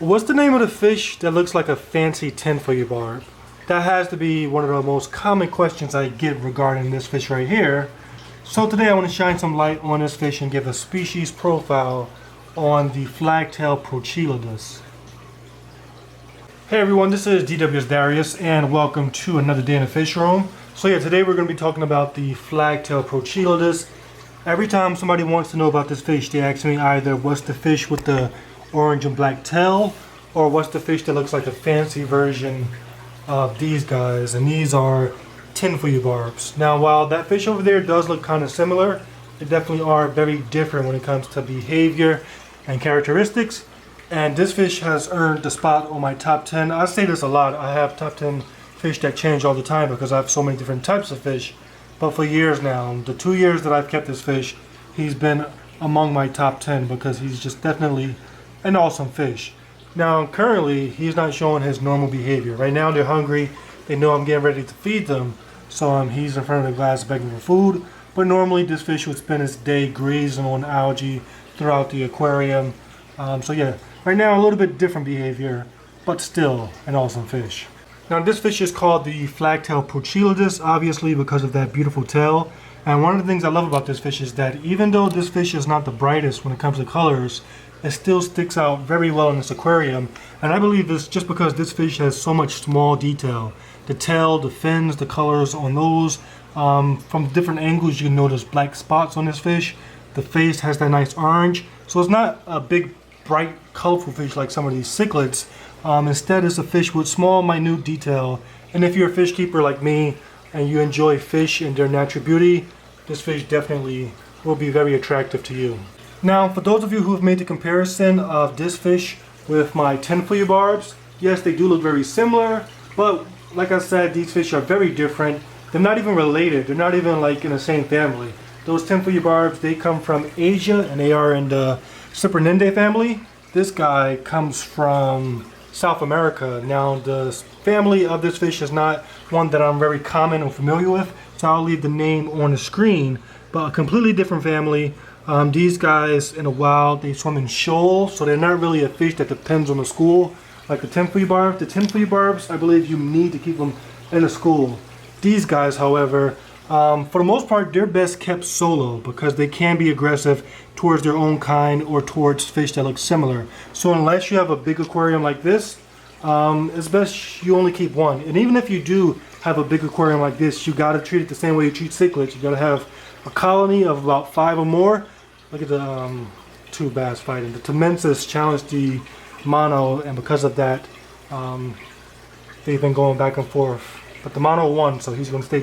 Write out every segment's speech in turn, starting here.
What's the name of the fish that looks like a fancy tinfoil barb? That has to be one of the most common questions I get regarding this fish right here. So today I want to shine some light on this fish and give a species profile on the Flagtail Prochilodus. Hey everyone, this is DW's Darius and welcome to another day in the fish room. So yeah, today we're going to be talking about the Flagtail Prochilodus. Every time somebody wants to know about this fish, they ask me either what's the fish with the orange and black tail, or what's the fish that looks like a fancy version of these guys, and these are tinfoil barbs. Now while that fish over there does look kind of similar, they definitely are very different when it comes to behavior and characteristics, and this fish has earned the spot on my top 10. I say this a lot, I have top 10 fish that change all the time because I have so many different types of fish, but for years now, the 2 years that I've kept this fish, he's been among my top 10 because he's just definitely an awesome fish. Now currently he's not showing his normal behavior. Right now they're hungry, they know I'm getting ready to feed them, so he's in front of the glass begging for food. But normally this fish would spend his day grazing on algae throughout the aquarium. So yeah, right now a little bit different behavior, but still an awesome fish. Now this fish is called the Flagtail Prochilodus, obviously because of that beautiful tail. And one of the things I love about this fish is that even though this fish is not the brightest when it comes to colors, it still sticks out very well in this aquarium. And I believe this just because this fish has so much small detail. The tail, the fins, the colors on those. From different angles you can notice black spots on this fish. The face has that nice orange. So it's not a big, bright, colorful fish like some of these cichlids. Instead it's a fish with small, minute detail. And if you're a fish keeper like me and you enjoy fish and their natural beauty, this fish definitely will be very attractive to you. Now, for those of you who have made the comparison of this fish with my tinfoil barbs, yes, they do look very similar, but like I said, these fish are very different. They're not even related. They're not even like in the same family. Those tinfoil barbs, they come from Asia and they are in the Cyprinidae family. This guy comes from South America. Now, the family of this fish is not one that I'm very common or familiar with, so I'll leave the name on the screen, but a completely different family. These guys in the wild, they swim in shoals, so they're not really a fish that depends on the school like the tinfoil barbs. The tinfoil barbs, I believe you need to keep them in a school. These guys, however, for the most part, they're best kept solo because they can be aggressive towards their own kind or towards fish that look similar. So unless you have a big aquarium like this, it's best you only keep one. And even if you do have a big aquarium like this, you got to treat it the same way you treat cichlids. You got to have a colony of about 5 or more. Look at the two bass fighting. The Temensis challenged the mono, and because of that, they've been going back and forth. But the mono won, so he's going to stay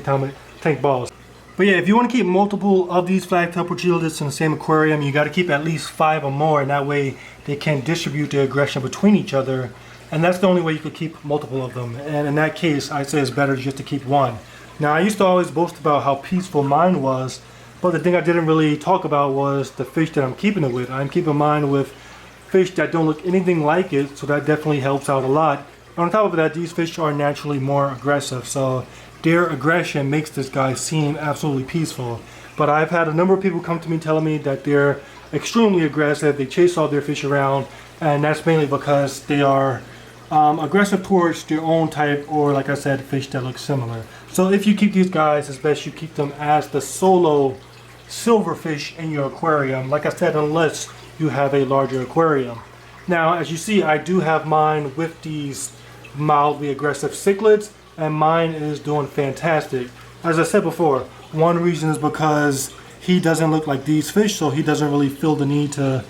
tank balls. But yeah, if you want to keep multiple of these Flagtail Prochilodus in the same aquarium, you got to keep at least 5 or more, and that way they can distribute their aggression between each other. And that's the only way you could keep multiple of them. And in that case, I'd say it's better just to keep one. Now, I used to always boast about how peaceful mine was, but the thing I didn't really talk about was the fish that I'm keeping it with. I'm keeping mine with fish that don't look anything like it, so that definitely helps out a lot. And on top of that, these fish are naturally more aggressive, so their aggression makes this guy seem absolutely peaceful. But I've had a number of people come to me telling me that they're extremely aggressive, they chase all their fish around, and that's mainly because they are aggressive towards their own type, or like I said, fish that look similar. So if you keep these guys, it's best you keep them as the solo silverfish in your aquarium, like I said, unless you have a larger aquarium. Now, as you see, I do have mine with these mildly aggressive cichlids, and mine is doing fantastic. As I said before, one reason is because he doesn't look like these fish, so he doesn't really feel the need to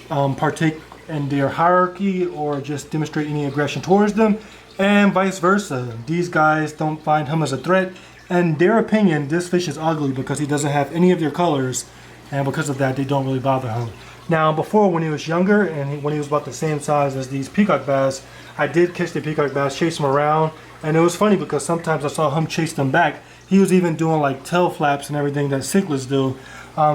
partake in their hierarchy or just demonstrate any aggression towards them, and vice versa. These guys don't find him as a threat. In their opinion, this fish is ugly because he doesn't have any of their colors, and because of that, they don't really bother him. Now, before, when he was younger and when he was about the same size as these peacock bass, I did catch the peacock bass, chase him around, and it was funny because sometimes I saw him chase them back. He was even doing like tail flaps and everything that cichlids do.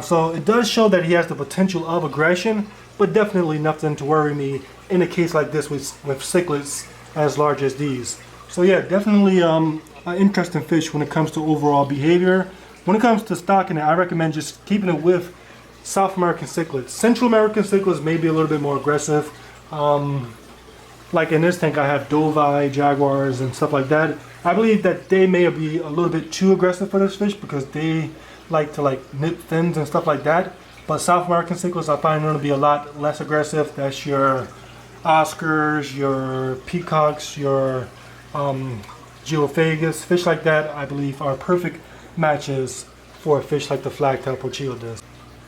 So it does show that he has the potential of aggression, but definitely nothing to worry me in a case like this with cichlids as large as these. So yeah, definitely an interesting fish when it comes to overall behavior. When it comes to stocking it, I recommend just keeping it with South American cichlids. Central American cichlids may be a little bit more aggressive. like in this tank I have Dovi, jaguars and stuff like that. I believe that they may be a little bit too aggressive for this fish because they like to like nip fins and stuff like that. But South American cichlids, I find them to be a lot less aggressive. That's your Oscars, your peacocks, your geophagus, fish like that I believe are perfect matches for a fish like the Flagtail Prochilodus.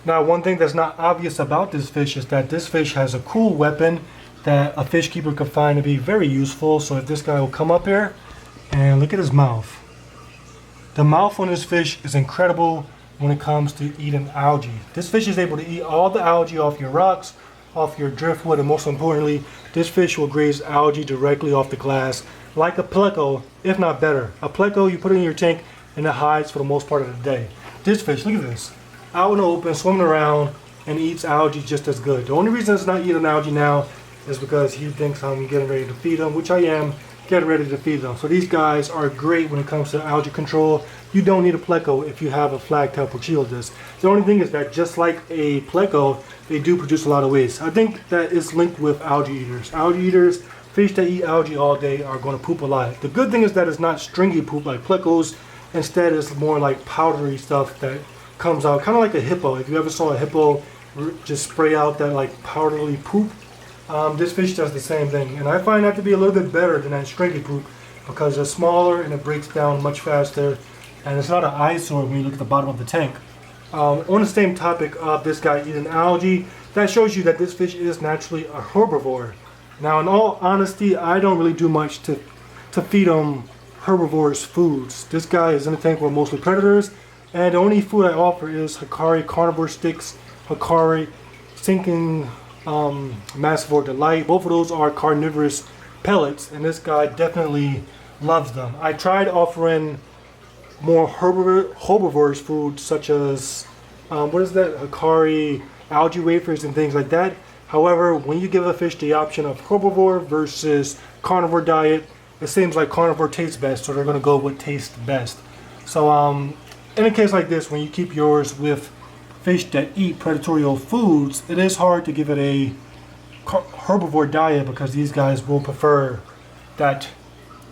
Now, one thing that's not obvious about this fish is that this fish has a cool weapon that a fish keeper could find to be very useful. So if this guy will come up here and look at his mouth. The mouth on this fish is incredible when it comes to eating algae. This fish is able to eat all the algae off your rocks, off your driftwood, and most importantly, this fish will graze algae directly off the glass like a pleco, if not better. A pleco, you put it in your tank and it hides for the most part of the day. This fish, look at this, out in the open, swimming around, and eats algae just as good. The only reason it's not eating algae now is because he thinks I'm getting ready to feed him, which I am getting ready to feed them. So these guys are great when it comes to algae control. You don't need a pleco if you have a Flagtail Prochilodus. The only thing is that just like a pleco, they do produce a lot of waste. I think that is linked with algae eaters. Algae eaters, fish that eat algae all day, are going to poop a lot. The good thing is that it's not stringy poop like plecos. Instead, it's more like powdery stuff that comes out, kind of like a hippo. If you ever saw a hippo just spray out that like powdery poop, this fish does the same thing. And I find that to be a little bit better than that stringy poop because it's smaller and it breaks down much faster. And it's not an eyesore when you look at the bottom of the tank. On the same topic of this guy eating algae, that shows you that this fish is naturally a herbivore. Now, in all honesty, I don't really do much to feed him herbivorous foods. This guy is in a tank with mostly predators, and the only food I offer is Hikari carnivore sticks, Hikari sinking Massivore Delight. Both of those are carnivorous pellets, and this guy definitely loves them. I tried offering more herbivorous foods such as what is that, Hikari algae wafers and things like that. However, when you give a fish the option of herbivore versus carnivore diet, it seems like carnivore tastes best, so they're going to go with tastes best. So in a case like this, when you keep yours with fish that eat predatory foods, it is hard to give it a herbivore diet because these guys will prefer that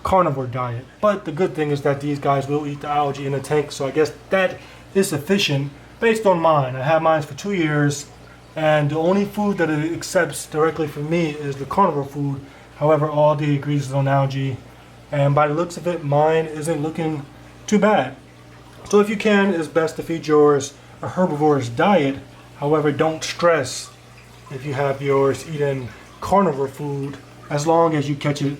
carnivore diet. But the good thing is that these guys will eat the algae in the tank, so I guess that is sufficient based on mine. I have mine for 2 years, and the only food that it accepts directly from me is the carnivore food. However, all day agrees is on algae, and by the looks of it, mine isn't looking too bad. So if you can, it's best to feed yours a herbivorous diet. However, don't stress if you have yours eating carnivore food, as long as you catch it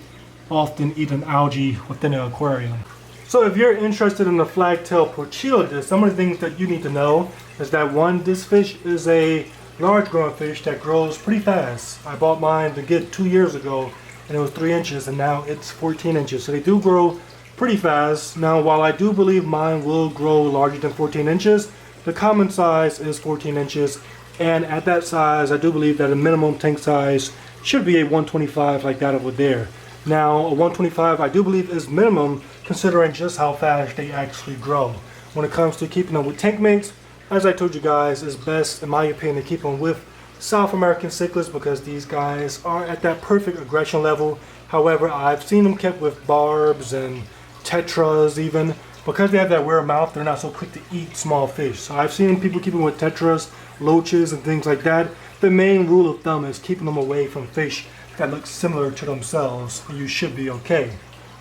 often eating algae within an aquarium. So if you're interested in the Flagtail Prochilodus, some of the things that you need to know is that one, this fish is a large growing fish that grows pretty fast. I bought mine to get 2 years ago and it was 3 inches, and now it's 14 inches. So they do grow pretty fast. Now, while I do believe mine will grow larger than 14 inches, the common size is 14 inches. And at that size, I do believe that a minimum tank size should be a 125 like that over there. Now, a 125 I do believe is minimum considering just how fast they actually grow. When it comes to keeping them with tank mates, as I told you guys, it's best, in my opinion, to keep them with South American cichlids because these guys are at that perfect aggression level. However, I've seen them kept with barbs and tetras even. Because they have that weird mouth, they're not so quick to eat small fish. So I've seen people keeping with tetras, loaches, and things like that. The main rule of thumb is keeping them away from fish that look similar to themselves, and you should be okay.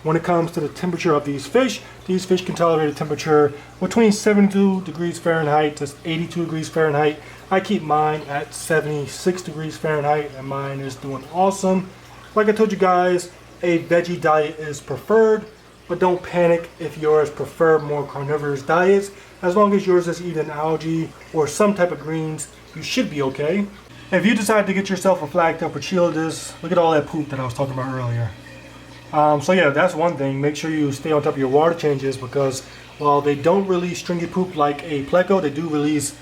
When it comes to the temperature of these fish can tolerate a temperature between 72 degrees Fahrenheit to 82 degrees Fahrenheit. I keep mine at 76 degrees Fahrenheit, and mine is doing awesome. Like I told you guys, a veggie diet is preferred, but don't panic if yours prefer more carnivorous diets. As long as yours is eating algae or some type of greens, you should be okay. If you decide to get yourself a Flagtail Prochilodus, look at all that poop that I was talking about earlier. So yeah, that's one thing. Make sure you stay on top of your water changes because while they don't release stringy poop like a pleco, they do release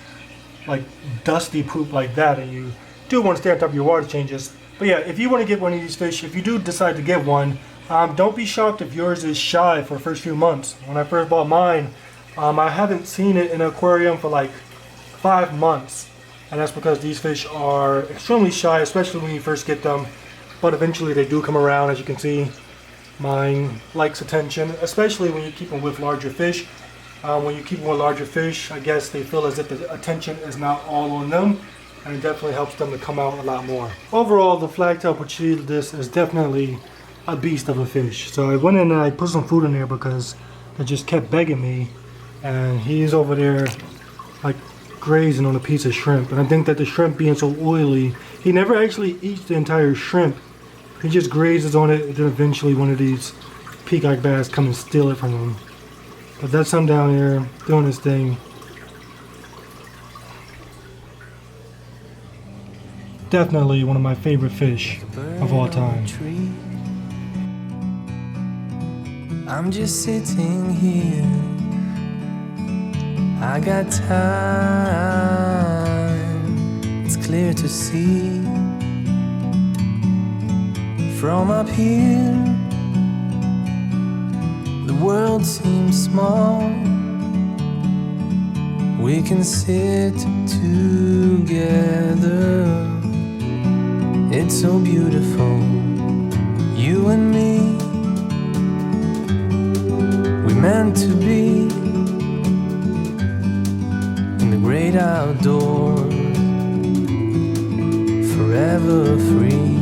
like dusty poop like that, and you do want to stay on top of your water changes. But yeah, if you want to get one of these fish, if you do decide to get one, don't be shocked if yours is shy for the first few months. When I first bought mine, I haven't seen it in an aquarium for like 5 months. And that's because these fish are extremely shy, especially when you first get them. but eventually they do come around. As you can see, mine likes attention, especially when you keep them with larger fish. When you keep them with larger fish, I guess they feel as if the attention is not all on them, and it definitely helps them to come out a lot more. Overall, the Flagtail Prochilodus is definitely a beast of a fish. So I went in and I put some food in there because they just kept begging me, and he's over there like grazing on a piece of shrimp. And I think that the shrimp being so oily, he never actually eats the entire shrimp. He just grazes on it, and then eventually one of these peacock bass come and steal it from him. But that's him down here doing his thing. Definitely one of my favorite fish of all time. I'm just sitting here. I got time. It's clear to see from up here. The world seems small. We can sit together. It's so beautiful, you and me. We meant to be in the great outdoors, forever free.